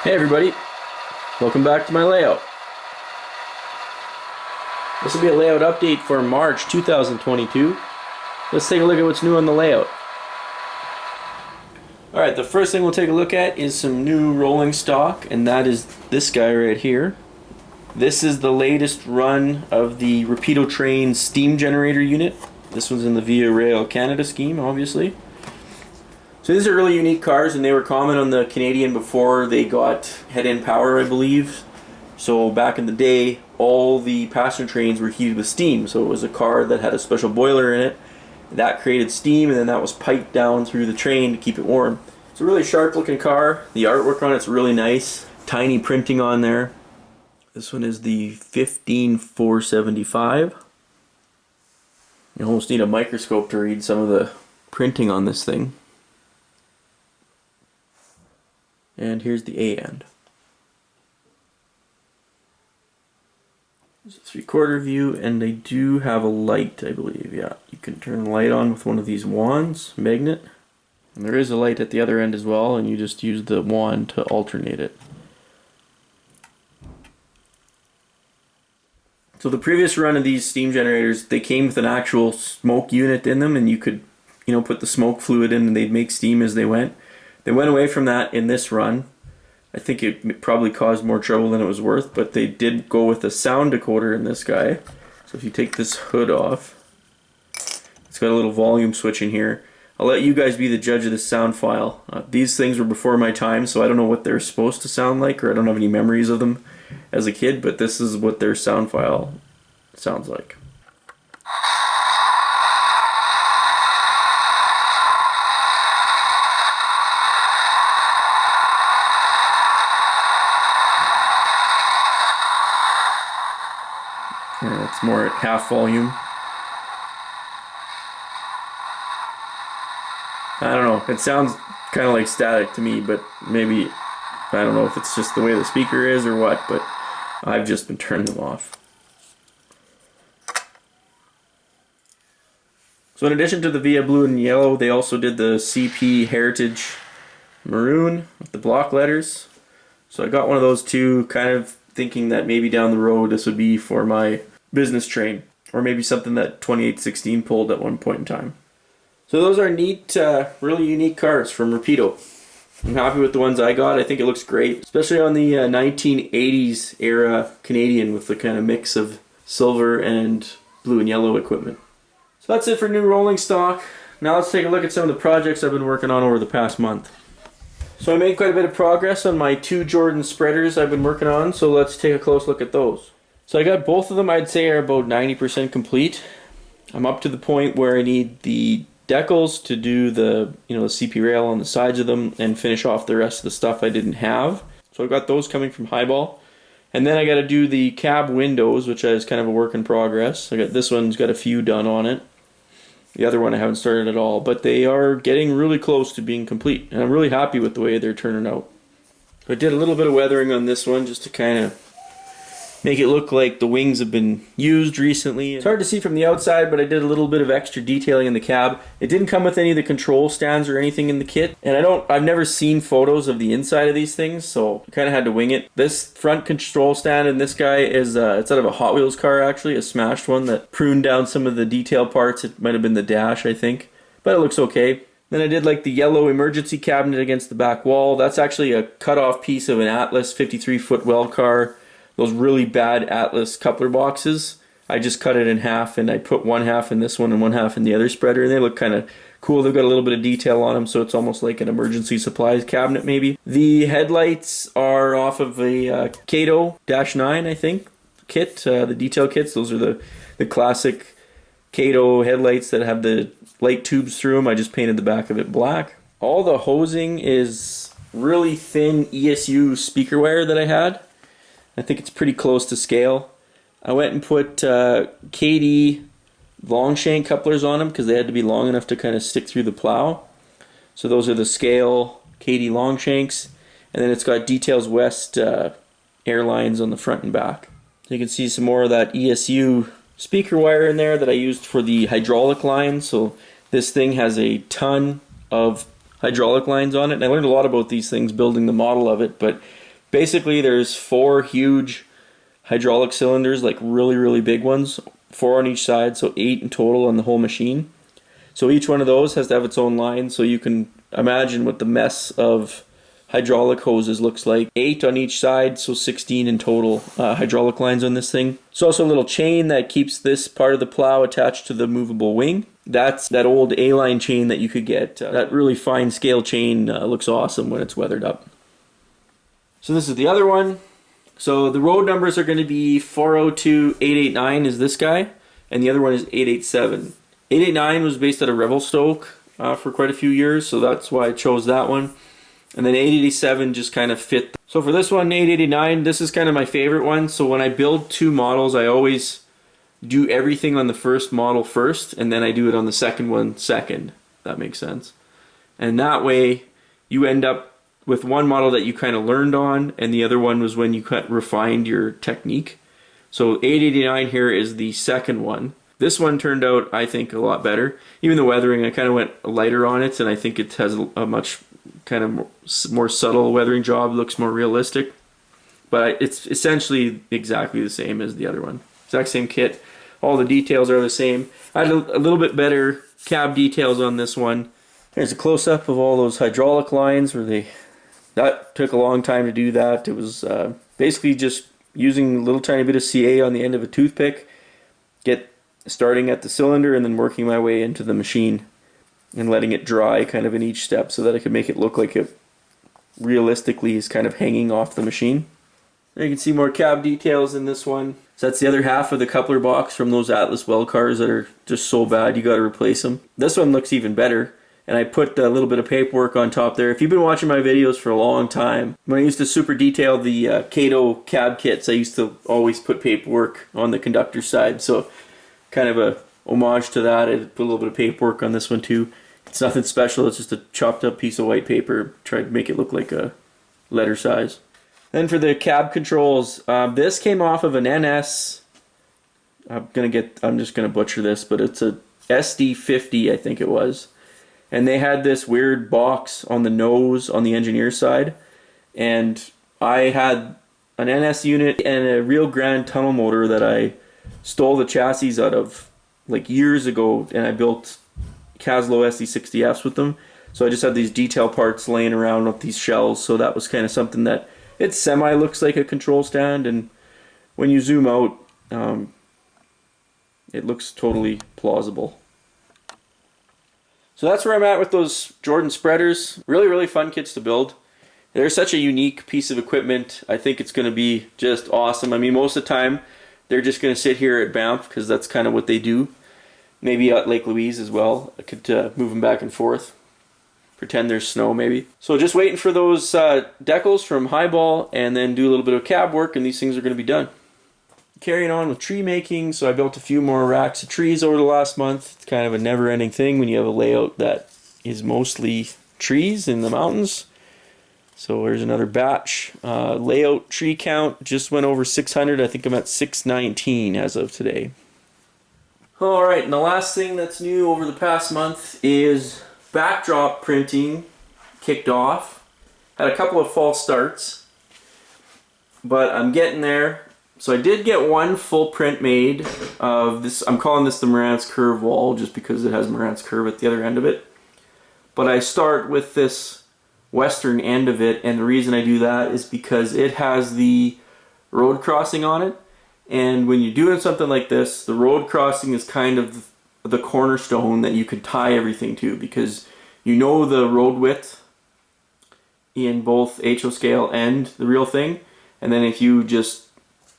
Hey everybody, welcome back to my layout. This will be a layout update for March 2022. Let's take a look at what's new on the layout. Alright, the first thing we'll take a look at is some new rolling stock, and that is this guy right here. This is the latest run of the Rapido Steam Generator unit. This one's in the Via Rail Canada scheme, obviously. So these are really unique cars, and they were common on the Canadian before they got head-end power, I believe. So back in the day, all the passenger trains were heated with steam. So it was a car that had a special boiler in it. That created steam, and then that was piped down through the train to keep it warm. It's a really sharp looking car. The artwork on it's really nice. Tiny printing on there. This one is the 15475. You almost need a microscope to read some of the printing on this thing. And here's the A end. There's a 3/4 view, and they do have a light, I believe. Yeah, you can turn the light on with one of these wands, magnet. And there is a light at the other end as well, and you just use the wand to alternate it. So the previous run of these steam generators, they came with an actual smoke unit in them, and you could, put the smoke fluid in and they'd make steam as they went. They went away from that in this run. I think it probably caused more trouble than it was worth, but they did go with a sound decoder in this guy. So if you take this hood off, it's got a little volume switch in here. I'll let you guys be the judge of the sound file. These things were before my time, so I don't know what they're supposed to sound like, or I don't have any memories of them as a kid, but this is what their sound file sounds like. Yeah, it's more at half volume. I don't know, it sounds kind of like static to me, but maybe, I don't know if it's just the way the speaker is or what, but I've just been turning them off. So in addition to the Via Blue and Yellow, they also did the CP Heritage Maroon with the block letters. So I got one of those too, kind of thinking that maybe down the road this would be for my business train, or maybe something that 2816 pulled at one point in time. So those are neat, really unique cars from Rapido. I'm happy with the ones I got. I think it looks great, especially on the 1980s era Canadian with the kind of mix of silver and blue and yellow equipment. So that's it for new rolling stock. Now let's take a look at some of the projects I've been working on over the past month. So I made quite a bit of progress on my 2 Jordan spreaders I've been working on, so let's take a close look at those. So I got both of them, I'd say, are about 90% complete. I'm up to the point where I need the decals to do the CP rail on the sides of them and finish off the rest of the stuff I didn't have. So I've got those coming from Highball. And then I got to do the cab windows, which is kind of a work in progress. I got this one's got a few done on it. The other one I haven't started at all, but they are getting really close to being complete, and I'm really happy with the way they're turning out. I did a little bit of weathering on this one just to kind of make it look like the wings have been used recently. It's hard to see from the outside, but I did a little bit of extra detailing in the cab. It didn't come with any of the control stands or anything in the kit, and I've never seen photos of the inside of these things, so I kind of had to wing it. This front control stand in this guy is it's out of a Hot Wheels car, actually, a smashed one that pruned down some of the detail parts. It might have been the dash, I think, but it looks okay. Then I did like the yellow emergency cabinet against the back wall. That's actually a cut-off piece of an Atlas 53-foot well car. Those really bad Atlas coupler boxes. I just cut it in half, and I put one half in this one and one half in the other spreader, and they look kind of cool. They've got a little bit of detail on them, so it's almost like an emergency supplies cabinet maybe. The headlights are off of a Kato-9, I think, kit. The detail kits, those are the classic Kato headlights that have the light tubes through them. I just painted the back of it black. All the hosing is really thin ESU speaker wire that I had. I think it's pretty close to scale. I went and put KD long shank couplers on them because they had to be long enough to kind of stick through the plow. So those are the scale KD long shanks, and then it's got Details West airlines on the front and back. So you can see some more of that ESU speaker wire in there that I used for the hydraulic line. So this thing has a ton of hydraulic lines on it, and I learned a lot about these things building the model of it, but Basically, there's 4 huge hydraulic cylinders, like really, really big ones, 4 on each side, so 8 in total on the whole machine. So each one of those has to have its own line, so you can imagine what the mess of hydraulic hoses looks like. 8 on each side, so 16 in total hydraulic lines on this thing. There's also a little chain that keeps this part of the plow attached to the movable wing. That's that old A-line chain that you could get. That really fine scale chain looks awesome when it's weathered up. So this is the other one. So the road numbers are going to be 402-889 is this guy, and the other one is 887. 889 was based out of Revelstoke for quite a few years, so that's why I chose that one. And then 887 just kind of fit. So for this one, 889, this is kind of my favorite one. So when I build 2 models, I always do everything on the first model first, and then I do it on the second one second. That makes sense. And that way, you end up with one model that you kind of learned on, and the other one was when you refined your technique. So 889 here is the second one. This one turned out, I think, a lot better. Even the weathering, I kind of went lighter on it, and I think it has a much kind of more subtle weathering job, looks more realistic. But it's essentially exactly the same as the other one. Exact same kit. All the details are the same. I had a little bit better cab details on this one. There's a close-up of all those hydraulic lines where that took a long time to do that. It was basically just using a little tiny bit of CA on the end of a toothpick, starting at the cylinder and then working my way into the machine and letting it dry kind of in each step so that I could make it look like it realistically is kind of hanging off the machine. There you can see more cab details in this one. So that's the other half of the coupler box from those Atlas well cars that are just so bad you got to replace them. This one looks even better, and I put a little bit of paperwork on top there. If you've been watching my videos for a long time, when I used to super detail the Kato cab kits, I used to always put paperwork on the conductor side. So kind of a homage to that. I put a little bit of paperwork on this one too. It's nothing special, it's just a chopped up piece of white paper. Tried to make it look like a letter size. Then for the cab controls, this came off of an NS. I'm just gonna butcher this, but it's a SD50, I think it was. And they had this weird box on the nose on the engineer side, and I had an NS unit and a Rio Grande tunnel motor that I stole the chassis out of like years ago, and I built Caslo SD60Fs with them. So I just had these detail parts laying around with these shells, so that was kind of something that it semi looks like a control stand, and when you zoom out, it looks totally plausible. So that's where I'm at with those Jordan spreaders. Really, really fun kits to build. They're such a unique piece of equipment. I think it's going to be just awesome. I mean, most of the time, they're just going to sit here at Banff because that's kind of what they do. Maybe at Lake Louise as well. I could move them back and forth. Pretend there's snow maybe. So just waiting for those decals from Highball, and then do a little bit of cab work, and these things are going to be done. Carrying on with tree making, so I built a few more racks of trees over the last month. It's kind of a never-ending thing when you have a layout that is mostly trees in the mountains. So there's another batch. Layout tree count just went over 600. I think I'm at 619 as of today. Alright, and the last thing that's new over the past month is backdrop printing kicked off. Had a couple of false starts, but I'm getting there. So I did get one full print made of this. I'm calling this the Morant's curve wall just because it has Morant's curve at the other end of it. But I start with this western end of it, and the reason I do that is because it has the road crossing on it. And when you're doing something like this, the road crossing is kind of the cornerstone that you could tie everything to, because you know the road width in both HO scale and the real thing, and then if you just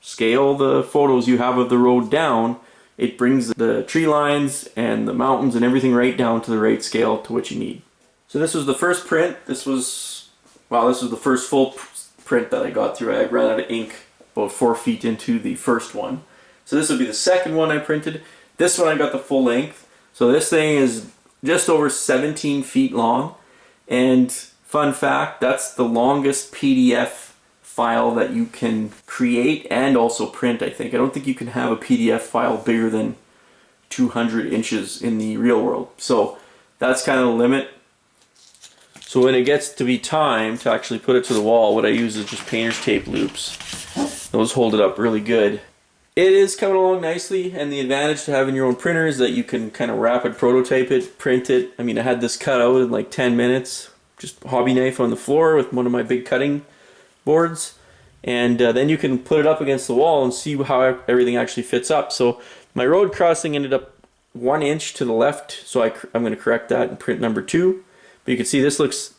scale the photos you have of the road down, it brings the tree lines and the mountains and everything right down to the right scale to what you need. So this was the first print. This was the first full print that I got through. I ran out of ink about 4 feet into the first one. So this would be the second one I printed. This one I got the full length. So this thing is just over 17 feet long. And fun fact, that's the longest PDF file that you can create and also print, I think. I don't think you can have a PDF file bigger than 200 inches in the real world. So that's kind of the limit. So when it gets to be time to actually put it to the wall, what I use is just painter's tape loops. Those hold it up really good. It is coming along nicely, and the advantage to having your own printer is that you can kind of rapid prototype it, print it. I mean, I had this cut out in like 10 minutes, just hobby knife on the floor with one of my big cutting boards, and then you can put it up against the wall and see how everything actually fits up. So my road crossing ended up 1 inch to the left, so I'm going to correct that and print number 2. But you can see this looks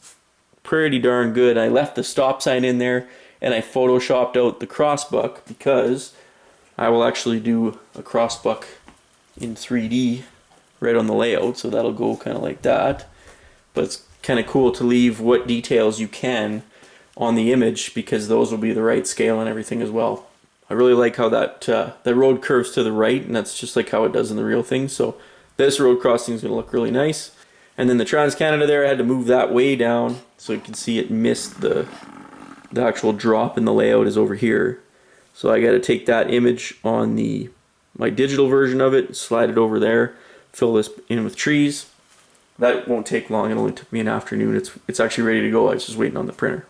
pretty darn good. I left the stop sign in there, and I photoshopped out the crossbuck because I will actually do a crossbuck in 3D right on the layout, so that'll go kind of like that. But it's kind of cool to leave what details you can on the image, because those will be the right scale and everything as well. I really like how that road curves to the right, and that's just like how it does in the real thing. So this road crossing is going to look really nice. And then the Trans-Canada there, I had to move that way down so you can see it missed the actual drop in the layout is over here. So I got to take that image on my digital version of it, slide it over there, fill this in with trees. That won't take long. It only took me an afternoon. It's actually ready to go. I was just waiting on the printer.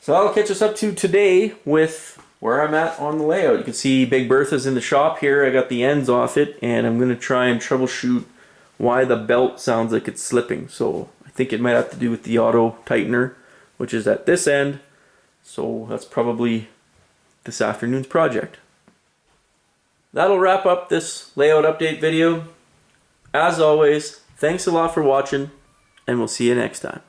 So that'll catch us up to today with where I'm at on the layout. You can see Big Bertha's in the shop here. I got the ends off it, and I'm going to try and troubleshoot why the belt sounds like it's slipping. So I think it might have to do with the auto tightener, which is at this end. So that's probably this afternoon's project. That'll wrap up this layout update video. As always, thanks a lot for watching, and we'll see you next time.